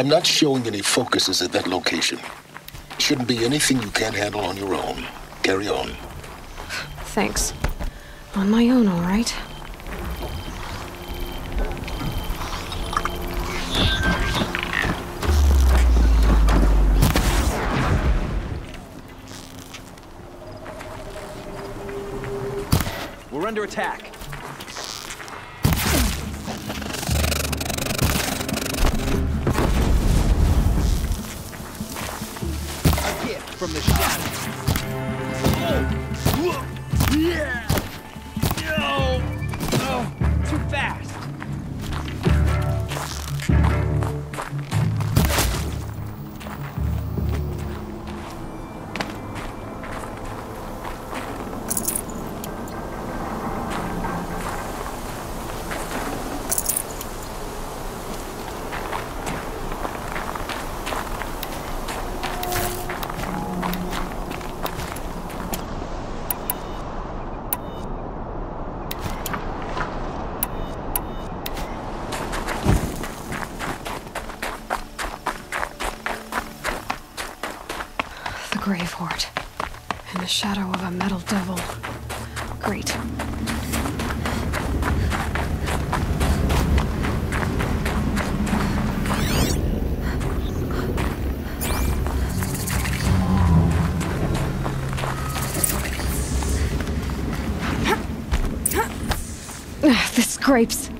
I'm not showing any focuses at that location. Shouldn't be anything you can't handle on your own. Carry on. Thanks. On my own, all right? We're under attack. A gift from the shadows. Oh. Yeah. No. Oh. Too fast. Grave Horde. In the shadow of a metal devil. Great. This scrapes.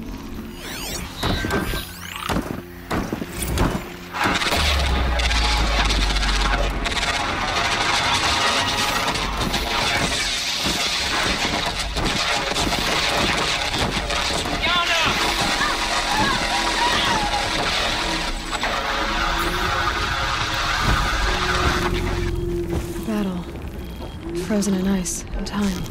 Frozen in ice and time.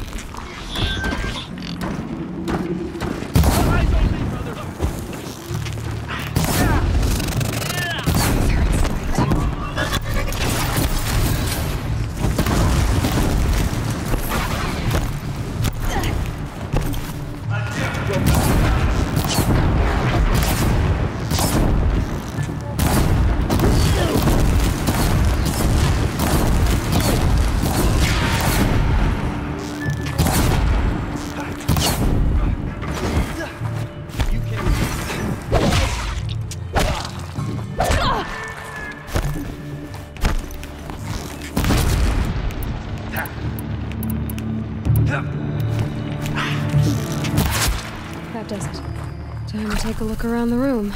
That does it. Time to take a look around the room.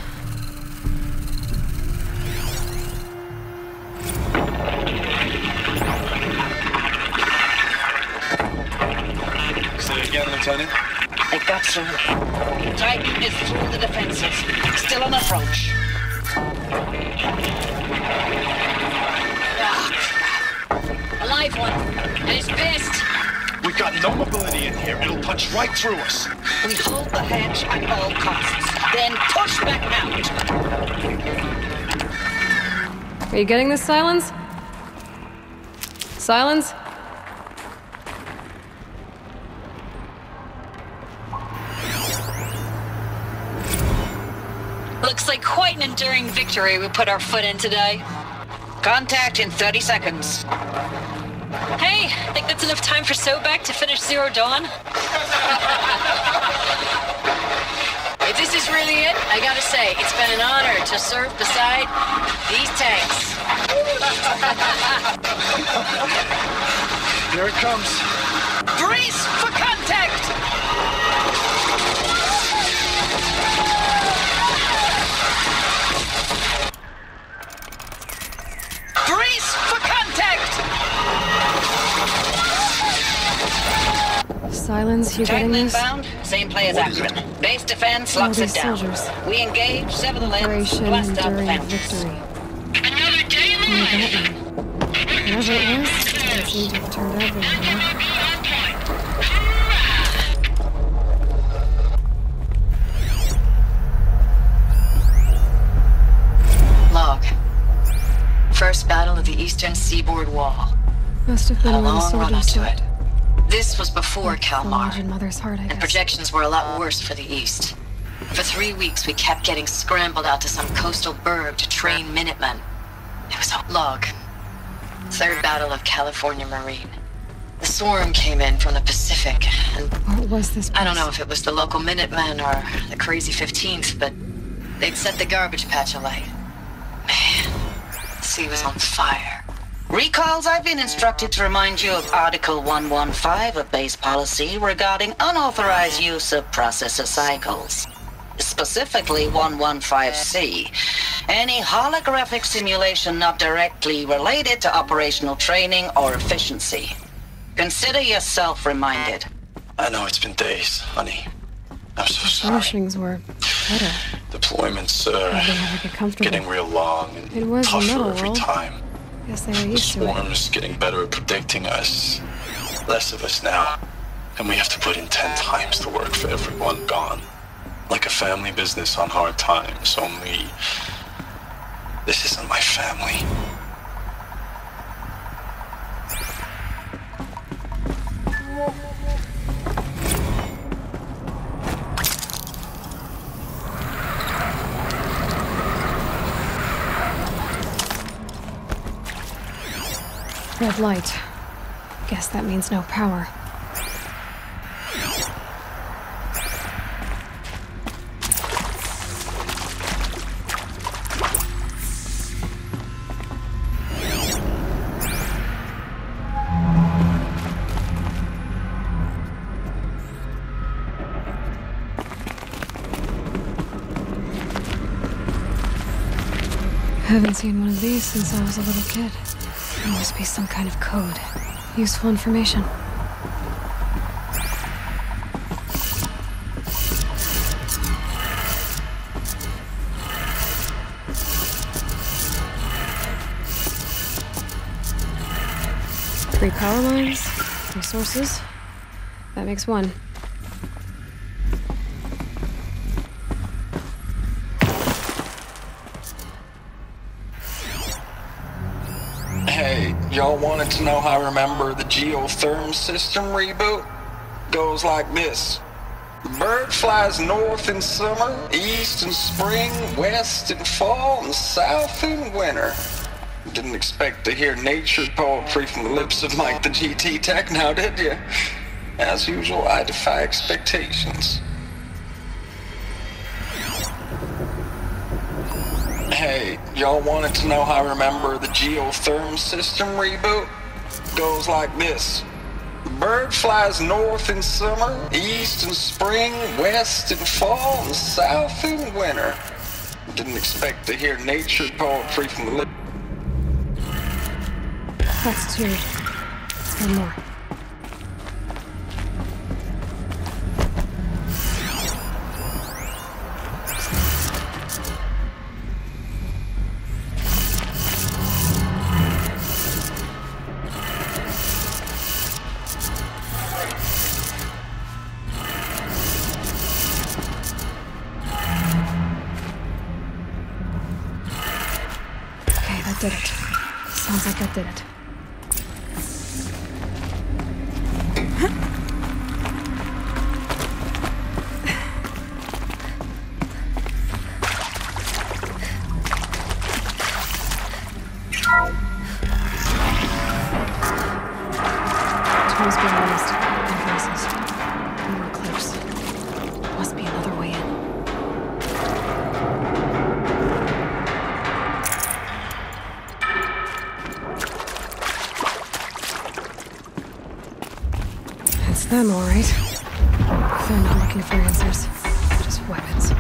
Say it again, Lieutenant. They've got through. Titan is through the defenses. Still on approach. A live one. And it's pissed. We've got no mobility in here. It'll punch right through us. We hold the hedge at all costs. Then push back out. Are you getting this, Silence? Silence? Looks like quite an enduring victory we put our foot in today. Contact in 30 seconds. Hey, think that's enough time for Sobek to finish Zero Dawn? If this is really it, I gotta say, it's been an honor to serve beside these tanks. Here it comes. Brace for contact! Brace for contact! Silence, you getting Titan this? inbound, same play as Akron. Base defense All locks it these down. soldiers. We engage, sever the limbs, Operation blast out the Enduring fountains. Victory. Another day in the Oh, life. that one. Whatever it was, it seemed to have turned out very well. Log. First battle of the Eastern Seaboard Wall. Must have been Had a when the long run soldiers up to died. it. This was before Like the Kalmar, Legion Mother's heart, I and guess. projections were a lot worse for the East. For 3 weeks, we kept getting scrambled out to some coastal burg to train Minutemen. It was a log. Third Battle of California Marine. The swarm came in from the Pacific, and What was this place? I don't know if it was the local Minutemen or the crazy 15th, but they'd set the garbage patch alight. Man, the sea was on fire. Recalls, I've been instructed to remind you of Article 115 of base policy regarding unauthorized use of processor cycles. Specifically 115C. Any holographic simulation not directly related to operational training or efficiency. Consider yourself reminded. I know it's been days, honey. I'm so sorry. Furnishings were better. Deployments They never get comfortable. getting real long and It was a tougher metal every world. time. Guess they were The used to it. swarm is getting better at predicting us. Less of us now. And we have to put in 10 times the work for everyone gone. Like a family business on hard times, only this isn't my family. Red light. Guess that means no power. Haven't seen one of these since I was a little kid. There must be some kind of code. Useful information. Three power lines, 3 sources. That makes 1. Hey, y'all wanted to know how I remember the geotherm system reboot? Goes like this. The bird flies north in summer, east in spring, west in fall, and south in winter. Didn't expect to hear nature poetry from the lips of Mike the GT Tech now, did you? As usual, I defy expectations. Hey, y'all wanted to know how I remember the geotherm system reboot? Goes like this. The bird flies north in summer, east in spring, west in fall, and south in winter. Didn't expect to hear nature poetry from the lips. That's 2. Let's go more. Okay, that did it. Sounds like that did it. Tools being used. Devices. We were close. Must be another way in. It's them, all right. They're not looking for answers. Just weapons.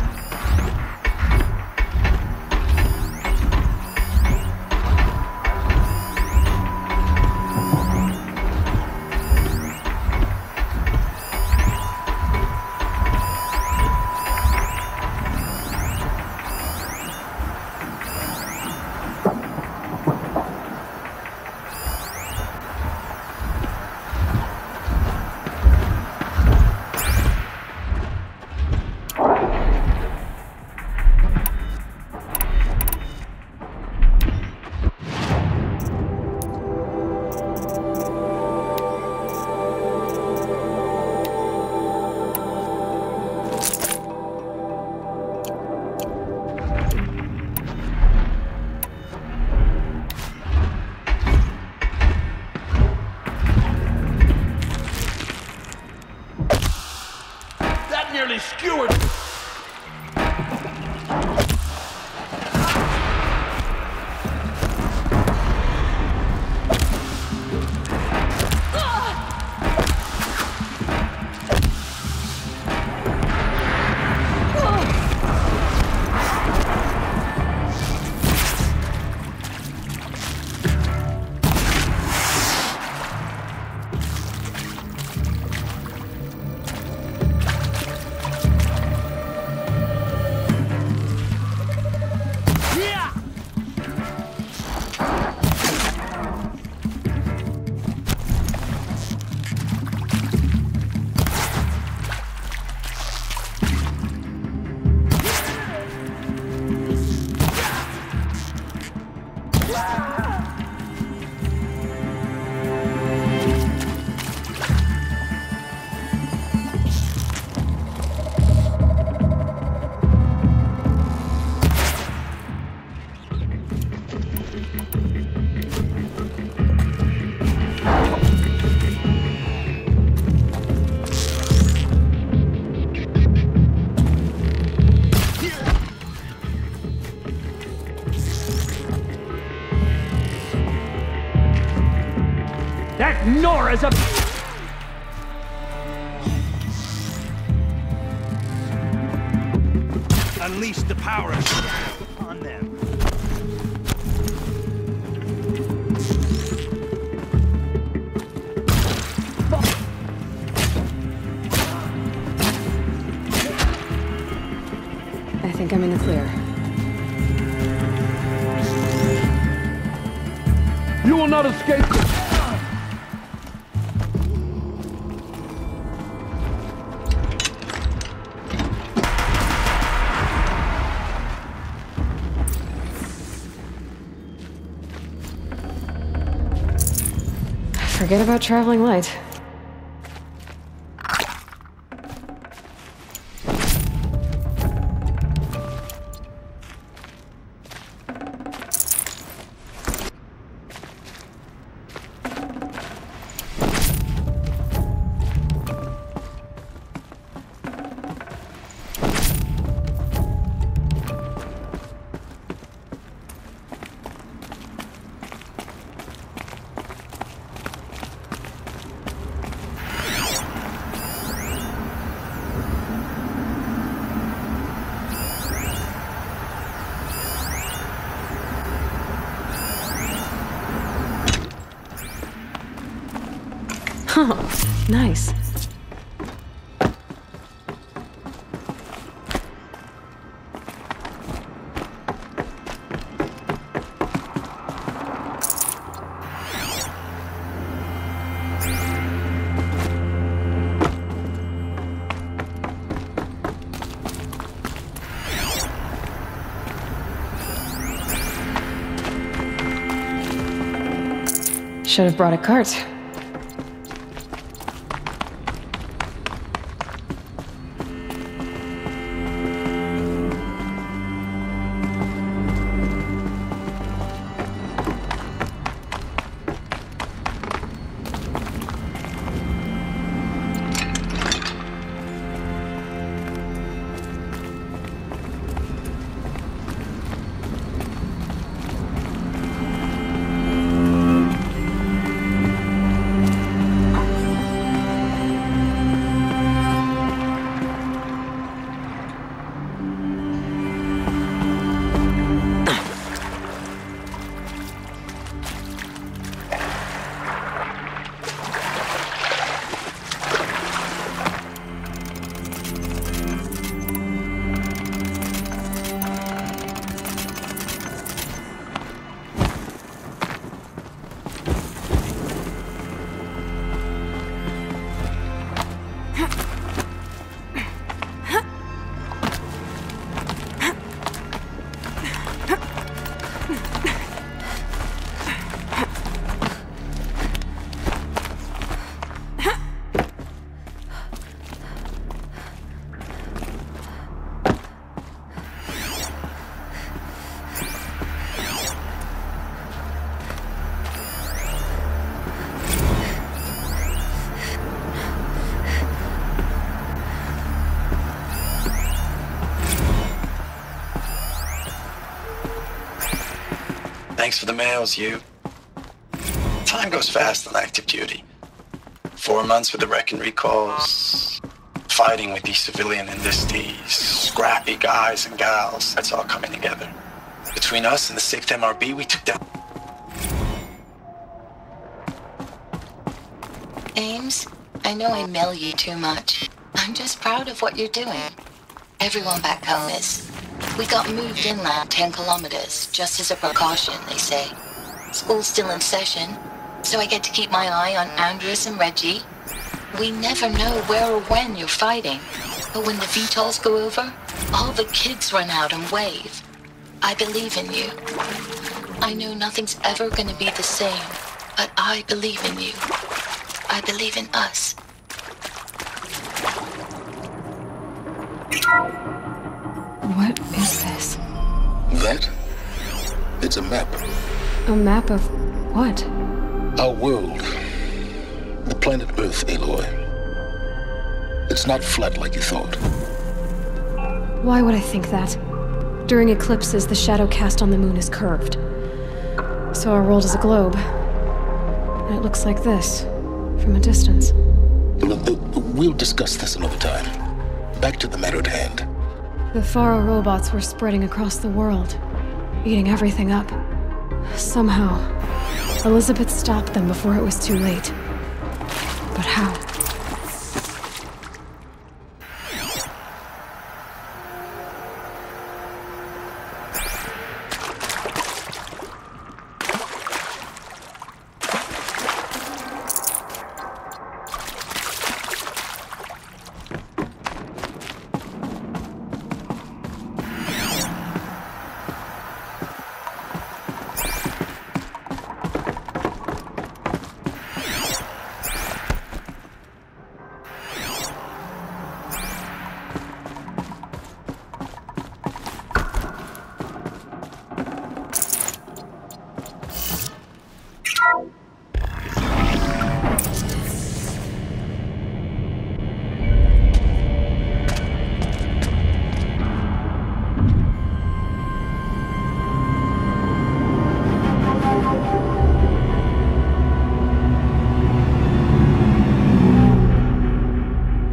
That nearly skewered. That Nora's a... Unleash the power of shadow upon them. I think I'm in the clear. You will not escape this! Forget about traveling light. Oh, nice. Should have brought a cart. Thanks for the mails, you. Time goes fast on active duty. 4 months with the wreck and recalls, fighting with these civilian enlistees, scrappy guys and gals, that's all coming together. Between us and the 6th MRB, we took down... Ames, I know I mail you too much. I'm just proud of what you're doing. Everyone back home is. We got moved inland 10 kilometers, just as a precaution, they say. School's still in session, so I get to keep my eye on Andres and Reggie. We never know where or when you're fighting, but when the VTOLs go over, all the kids run out and wave. I believe in you. I know nothing's ever gonna be the same, but I believe in you. I believe in us. What is this? That? It's a map. A map of what? Our world. The planet Earth, Aloy. It's not flat like you thought. Why would I think that? During eclipses, the shadow cast on the moon is curved. So our world is a globe. And it looks like this, from a distance. We'll discuss this another time. Back to the matter at hand. The Faro robots were spreading across the world, eating everything up. Somehow, Elizabeth stopped them before it was too late. But how?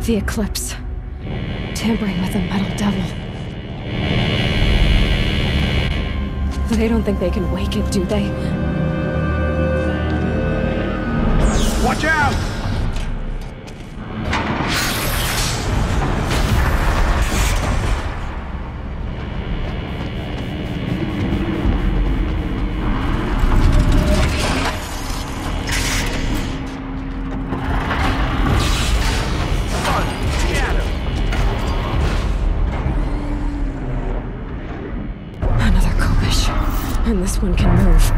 The eclipse. Tampering with the metal devil. They don't think they can wake it, do they? Watch out! And this one can move.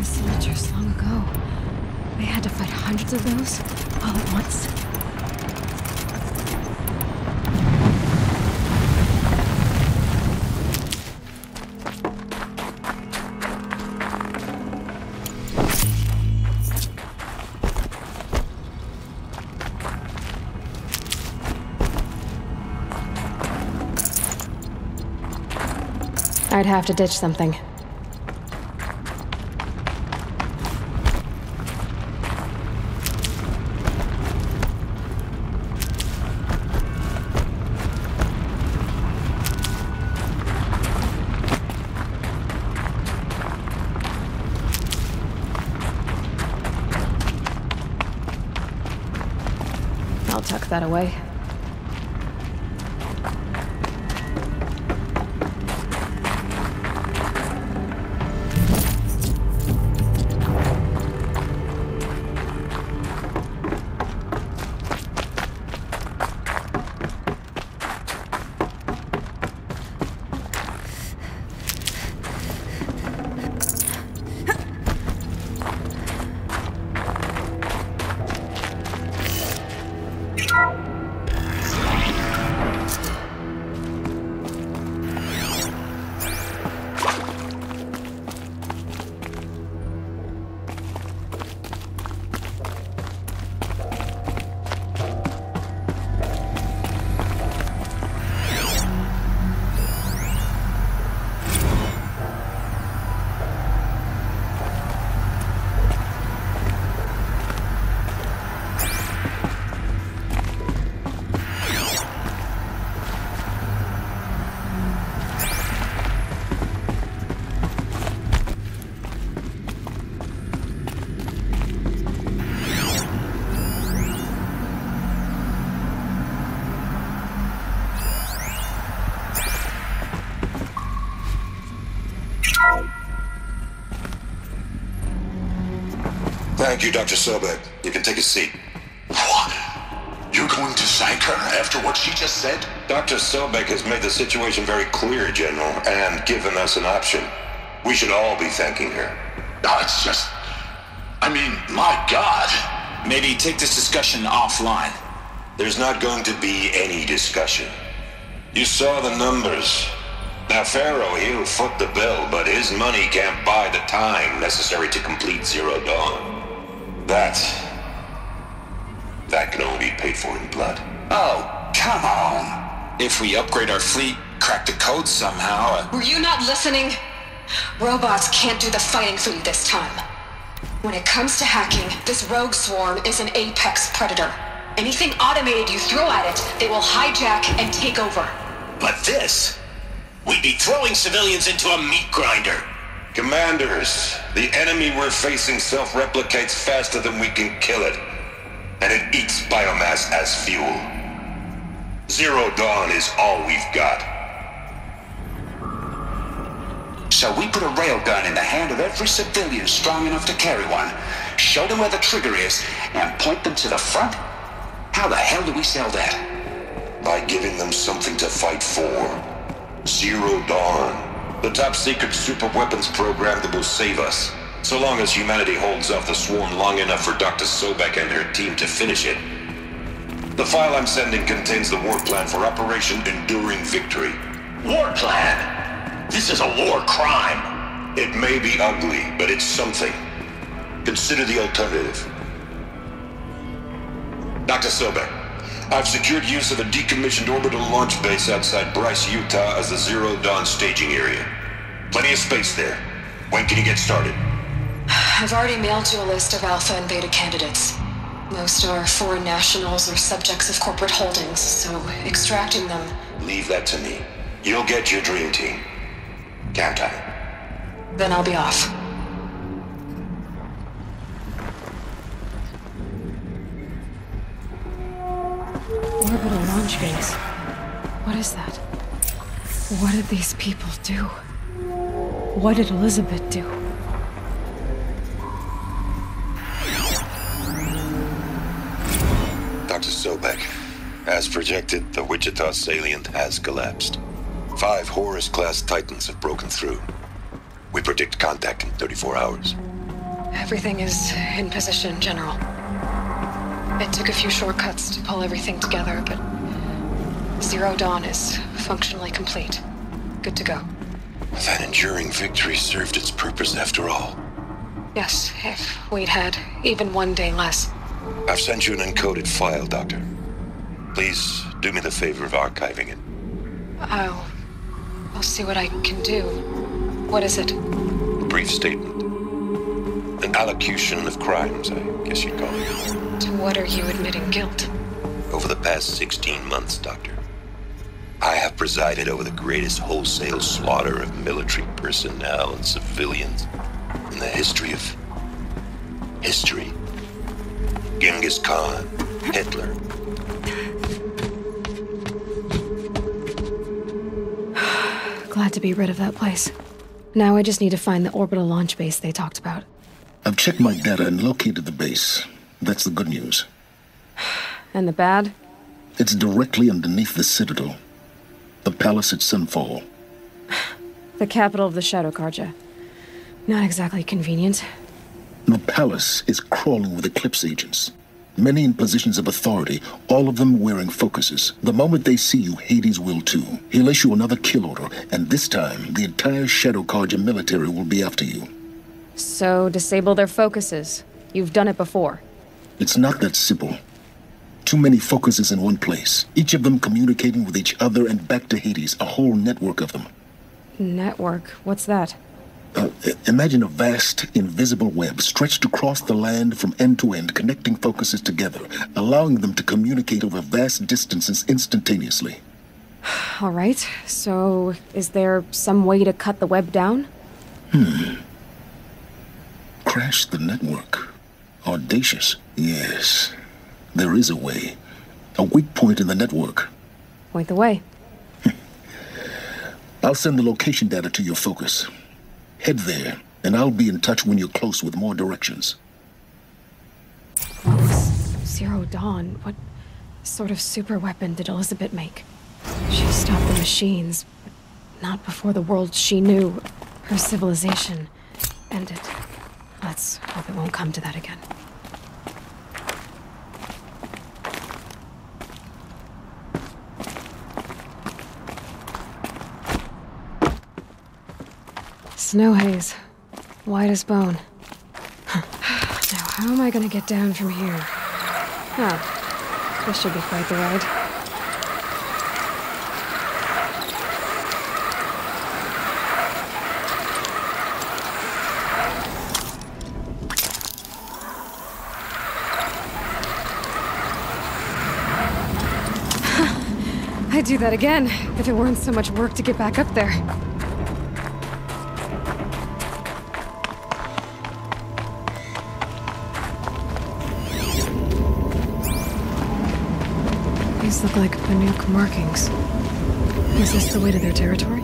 The soldiers long ago. They had to fight hundreds of those all at once. I'd have to ditch something. I'll tuck that away. Thank you, Dr. Sobek. You can take a seat. What? You're going to thank her after what she just said? Dr. Sobek has made the situation very clear, General, and given us an option. We should all be thanking her. No, it's just... I mean, my God. Maybe take this discussion offline. There's not going to be any discussion. You saw the numbers. Now, Pharaoh, he'll foot the bill, but his money can't buy the time necessary to complete Zero Dawn. That can only be paid for in blood. Oh, come on. If we upgrade our fleet, crack the code somehow... Were you not listening? Robots can't do the fighting for you this time. When it comes to hacking, this rogue swarm is an apex predator. Anything automated you throw at it, they will hijack and take over. But this... we'd be throwing civilians into a meat grinder. Commanders, the enemy we're facing self-replicates faster than we can kill it. And it eats biomass as fuel. Zero Dawn is all we've got. So we put a railgun in the hand of every civilian strong enough to carry one, show them where the trigger is, and point them to the front? How the hell do we sell that? By giving them something to fight for. Zero Dawn. The top-secret super-weapons program that will save us. So long as humanity holds off the swarm long enough for Dr. Sobek and her team to finish it. The file I'm sending contains the war plan for Operation Enduring Victory. War plan? This is a war crime. It may be ugly, but it's something. Consider the alternative. Dr. Sobek, I've secured use of a decommissioned orbital launch base outside Bryce, Utah as the Zero Dawn staging area. Plenty of space there. When can you get started? I've already mailed you a list of Alpha and Beta candidates. Most are foreign nationals or subjects of corporate holdings, so extracting them... Leave that to me. You'll get your dream team. Count on it. Then I'll be off. Orbital launch base. What is that? What did these people do? What did Elizabeth do? Dr. Sobek, as projected, the Wichita salient has collapsed. 5 Horus-class Titans have broken through. We predict contact in 34 hours. Everything is in position, General. It took a few shortcuts to pull everything together, but Zero Dawn is functionally complete. Good to go. That enduring victory served its purpose after all. Yes, if we'd had even one day less. I've sent you an encoded file, Doctor. Please do me the favor of archiving it. I'll see what I can do. What is it? A brief statement. An allocution of crimes, I guess you'd call it. To what are you admitting guilt? Over the past 16 months, Doctor, I have presided over the greatest wholesale slaughter of military personnel and civilians in the history of history. Genghis Khan, Hitler. Glad to be rid of that place. Now I just need to find the orbital launch base they talked about. I've checked my data and located the base. That's the good news. And the bad? It's directly underneath the Citadel. The palace at Sunfall. The capital of the Shadow Carja. Not exactly convenient. The palace is crawling with Eclipse agents. Many in positions of authority, all of them wearing focuses. The moment they see you, Hades will too. He'll issue another kill order, and this time, the entire Shadow Carja military will be after you. So, disable their focuses. You've done it before. It's not that simple. Too many focuses in one place, each of them communicating with each other and back to Hades, a whole network of them. Network? What's that? Imagine a vast, invisible web stretched across the land from end to end, connecting focuses together, allowing them to communicate over vast distances instantaneously. All right, so is there some way to cut the web down? Crash the network. Audacious. Yes, there is a way. A weak point in the network. Point the way. I'll send the location data to your focus. Head there, and I'll be in touch when you're close with more directions. Zero Dawn, what sort of super weapon did Elizabeth make? She stopped the machines, but not before the world she knew, her civilization, ended. Let's hope it won't come to that again. Snow haze. White as bone. Now, how am I gonna get down from here? Oh, this should be quite the ride. I'd do that again, if it weren't so much work to get back up there. These look like Banuk markings. Is this the way to their territory?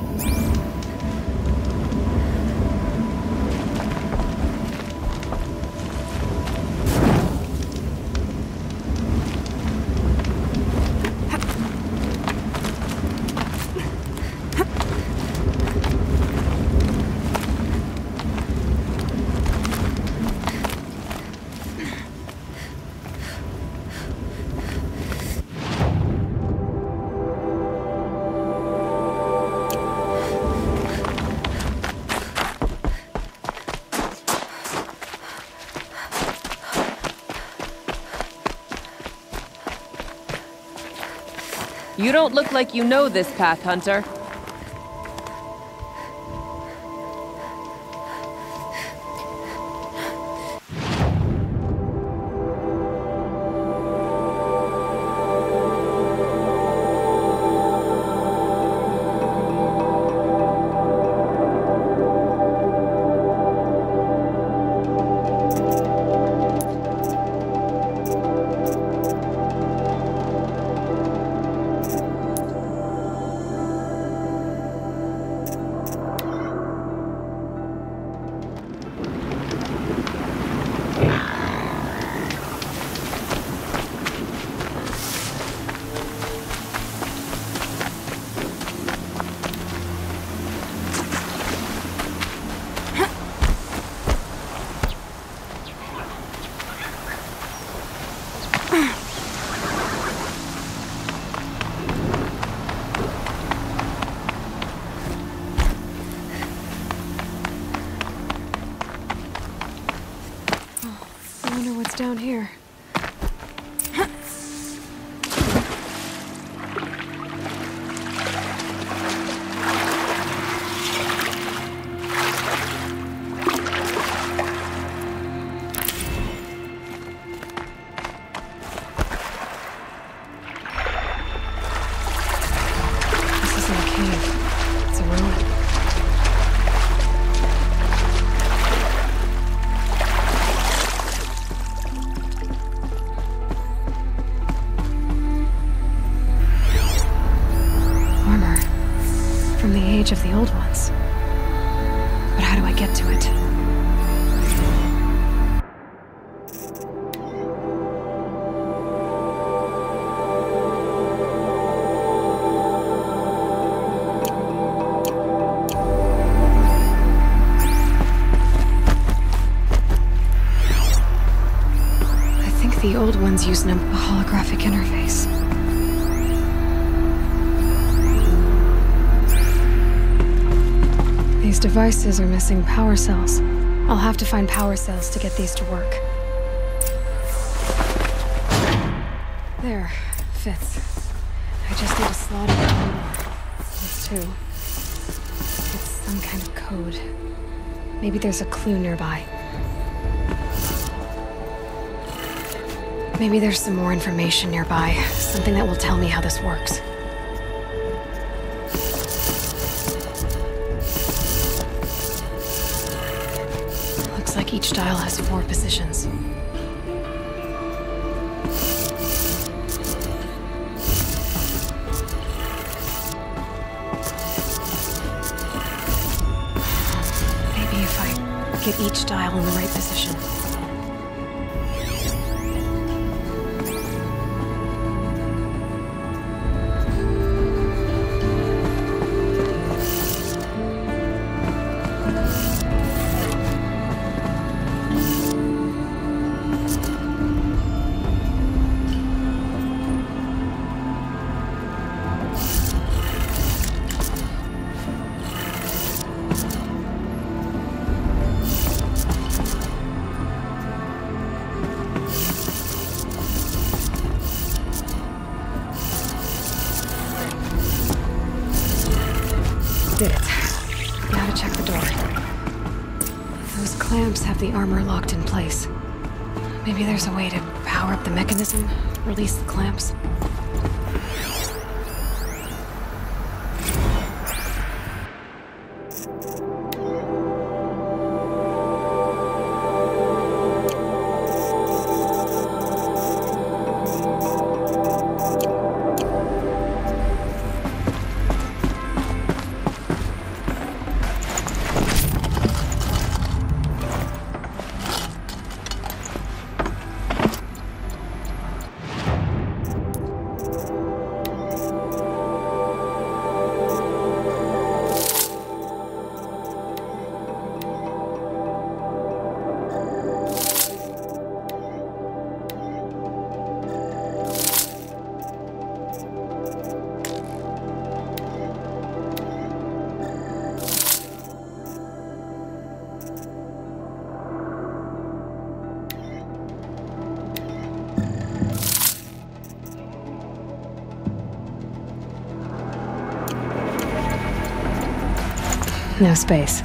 You don't look like you know this path, Hunter. wonder what's down here. Of the old ones. But how do I get to it? I think the old ones use a holographic interface. These devices are missing power cells. I'll have to find power cells to get these to work. There, fits. I just need to slot it in more. That's two. It's some kind of code. Maybe there's a clue nearby. Maybe there's some more information nearby. Something that will tell me how this works. Like each dial has 4 positions. Maybe if I get each dial in the right position. Did it. Now to check the door. Those clamps have the armor locked in place. Maybe there's a way to power up the mechanism, release the clamps. No space.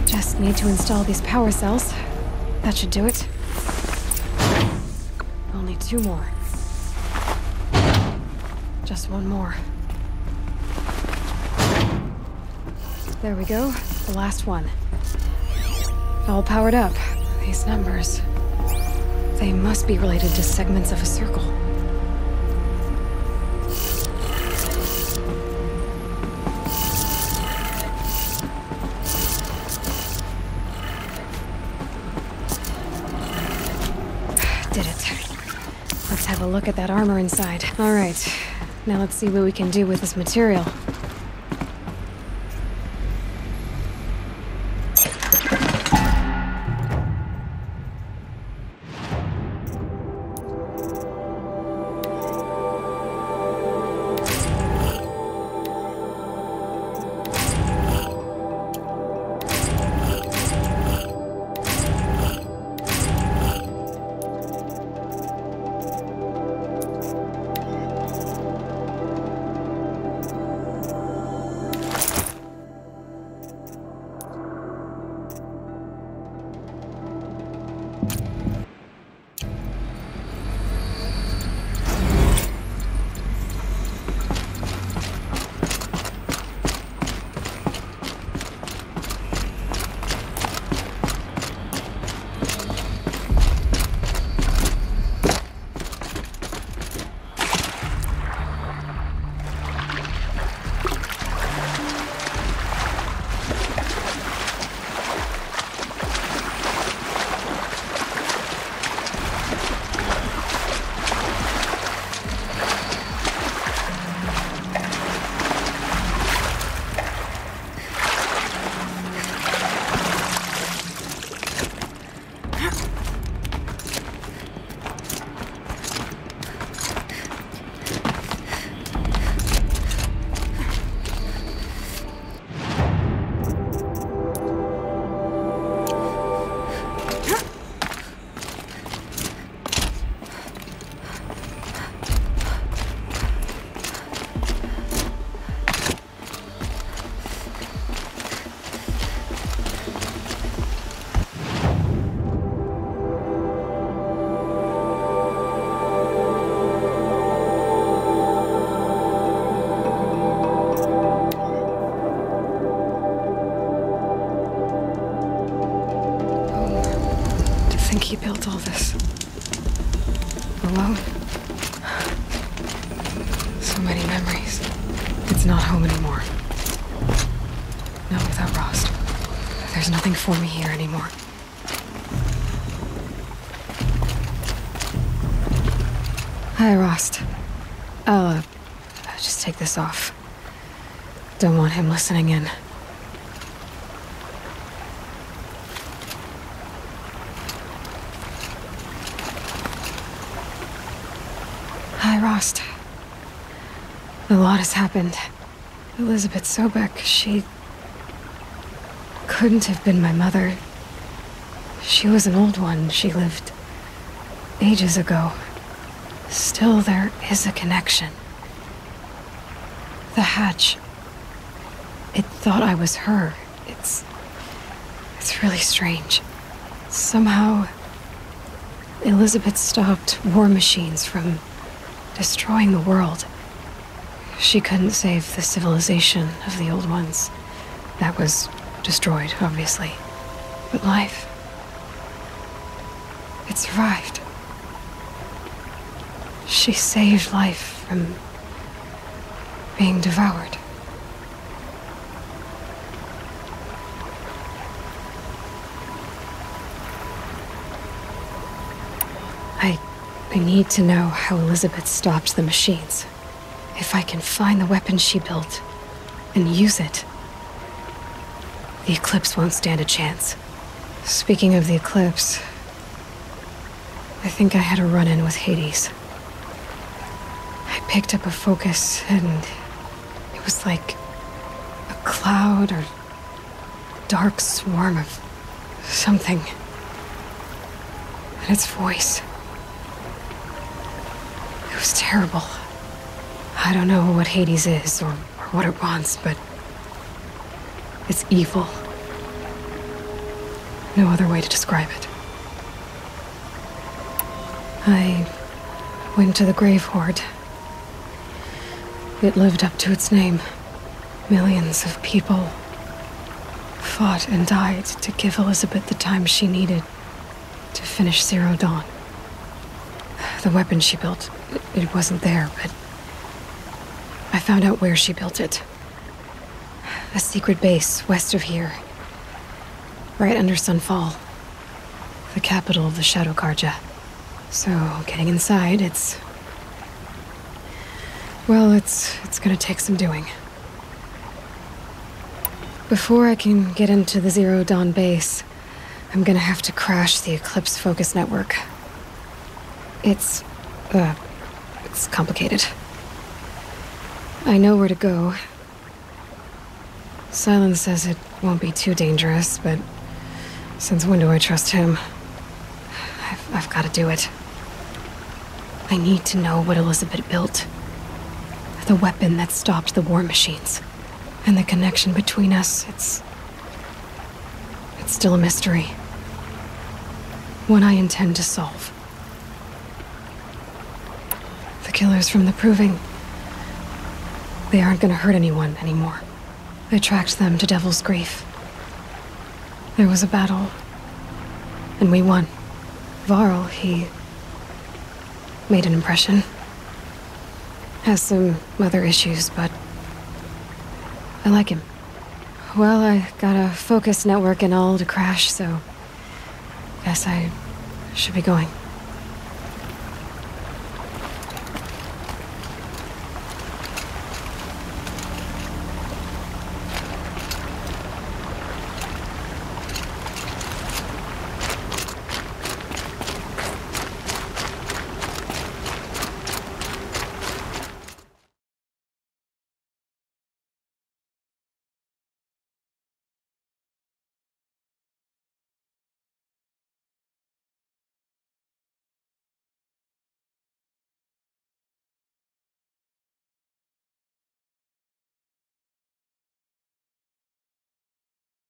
Just need to install these power cells. That should do it. Only 2 more. Just 1 more. There we go. The last one. All powered up. These numbers. They must be related to segments of a circle. Did it. Let's have a look at that armor inside. All right. Now let's see what we can do with this material. think he built all this alone. So many memories. It's not home anymore. Not without Rost. There's nothing for me here anymore. Hi, Rost. I'll just take this off. Don't want him listening in. Hi, Rost. A lot has happened. Elizabeth Sobek, she couldn't have been my mother. She was an old one. She lived ages ago. Still, there is a connection. The hatch. It thought I was her. It's really strange. Somehow, Elizabeth stopped war machines from destroying the world. She couldn't save the civilization of the old ones. That was destroyed, obviously. But life, it survived. She saved life from being devoured. I need to know how Elizabeth stopped the machines. If I can find the weapon she built and use it, the Eclipse won't stand a chance. Speaking of the Eclipse, I think I had a run-in with Hades. I picked up a focus and it was like a cloud or dark swarm of something. And its voice. It was terrible. I don't know what Hades is or what it wants, but it's evil. No other way to describe it. I went to the Grave Horde. It lived up to its name. Millions of people fought and died to give Elizabeth the time she needed to finish Zero Dawn. The weapon she built, it wasn't there, but I found out where she built it. A secret base west of here. Right under Sunfall. The capital of the Shadow Carja. So, getting inside, it's gonna take some doing. Before I can get into the Zero Dawn base, I'm gonna have to crash the Eclipse Focus Network. It's complicated. I know where to go. Silence says it won't be too dangerous, but since when do I trust him? I've got to do it. I need to know what Elizabeth built. The weapon that stopped the war machines. And the connection between us, it's still a mystery. One I intend to solve. The killers from the Proving, they aren't gonna hurt anyone anymore. I tracked them to Devil's Grief. There was a battle, and we won. Varl, he made an impression. Has some other issues, but I like him. Well, I got a focus network and all to crash, so guess I should be going.